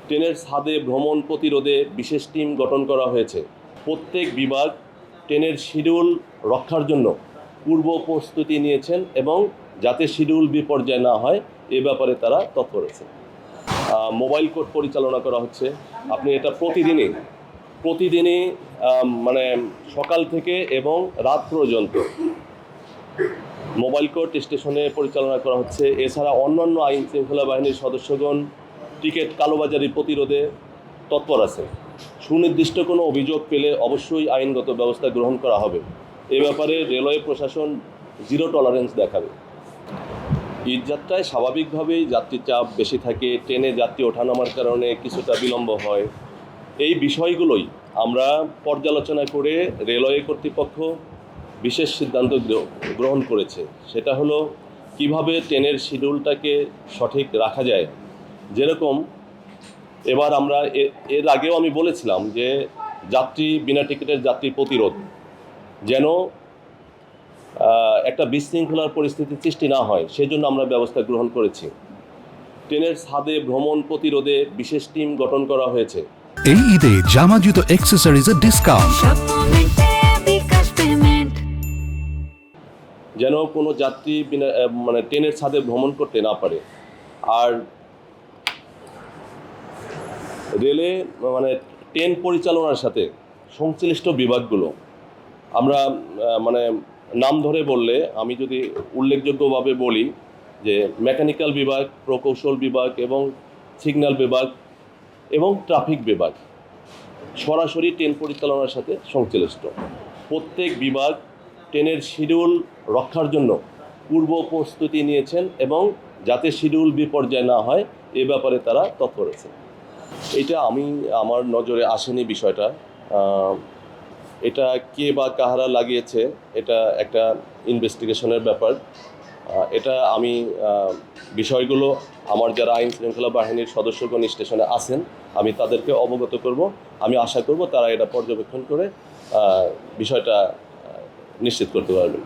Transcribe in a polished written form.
ট্রেনের ছাদে ভ্রমণ প্রতিরোধে বিশেষ টিম গঠন করা হয়েছে। প্রত্যেক বিভাগ ট্রেনের শিডিউল রক্ষার জন্য পূর্ব প্রস্তুতি নিয়েছেন এবং যাতে শিডিউল বিপর্যয় না হয় এ ব্যাপারে তারা তৎপর আছেন। মোবাইল কোর্ট পরিচালনা করা হচ্ছে। আপনি এটা প্রতিদিনই মানে সকাল থেকে এবং রাত পর্যন্ত মোবাইল কোর্ট স্টেশনে পরিচালনা করা হচ্ছে। এছাড়া অন্যান্য আইন শৃঙ্খলা বাহিনীর সদস্যগণ টিকিট কালোবাজারি প্রতিরোধে তৎপর আছে। সুনির্দিষ্ট কোনো অভিযোগ পেলে অবশ্যই আইনগত ব্যবস্থা গ্রহণ করা হবে। এ ব্যাপারে রেলওয়ে প্রশাসন জিরো টলারেন্স দেখাবে। ঈদযাত্রায় স্বাভাবিকভাবেই যাত্রীর চাপ বেশি থাকে, ট্রেনে যাত্রী ওঠানামার কারণে কিছুটা বিলম্ব হয়। এই বিষয়গুলোই আমরা পর্যালোচনা করে রেলওয়ে কর্তৃপক্ষ বিশেষ সিদ্ধান্ত গ্রহণ করেছে। সেটা হলো কিভাবে ট্রেনের শিডিউলটাকে সঠিক রাখা যায়। যেরকম এবার আমরা এর আগেও আমি বলেছিলাম যে যাত্রী বিনা টিকিটের যাত্রী প্রতিরোধ যেন একটা বিশৃঙ্খলার পরিস্থিতি সৃষ্টি না হয়, সেজন্য আমরা ব্যবস্থা গ্রহণ করেছি। ট্রেনের ছাদে ভ্রমণ প্রতিরোধে বিশেষ টিম গঠন করা হয়েছে। এই ঈদে জামা জুতো অ্যাক্সেসরিজের ডিসকাউন্ট, যেন কোনো যাত্রী বিনা ট্রেনের ছাদে ভ্রমণ করতে না পারে। আর রেলে ট্রেন পরিচালনার সাথে সংশ্লিষ্ট বিভাগগুলো আমরা নাম ধরে বললে আমি যদি উল্লেখযোগ্যভাবে বলি যে মেকানিক্যাল বিভাগ, প্রকৌশল বিভাগ এবং সিগন্যাল বিভাগ এবং ট্রাফিক বিভাগ সরাসরি ট্রেন পরিচালনার সাথে সংশ্লিষ্ট। প্রত্যেক বিভাগ ট্রেনের শিডিউল রক্ষার জন্য পূর্ব প্রস্তুতি নিয়েছেন এবং যাতে শিডিউল বিপর্যয় না হয় এ ব্যাপারে তারা তৎপর আছেন। এটা আমার নজরে আসেনি বিষয়টা। এটা কে বা কাহারা লাগিয়েছে এটা একটা ইনভেস্টিগেশনের ব্যাপার। এটা আমি বিষয়গুলো আমার যারা আইন শৃঙ্খলা বাহিনীর সদস্যগণ স্টেশনে আছেন আমি তাদেরকে অবগত করব। আমি আশা করব তারা এটা পর্যবেক্ষণ করে বিষয়টা নিশ্চিত করতে পারবেন।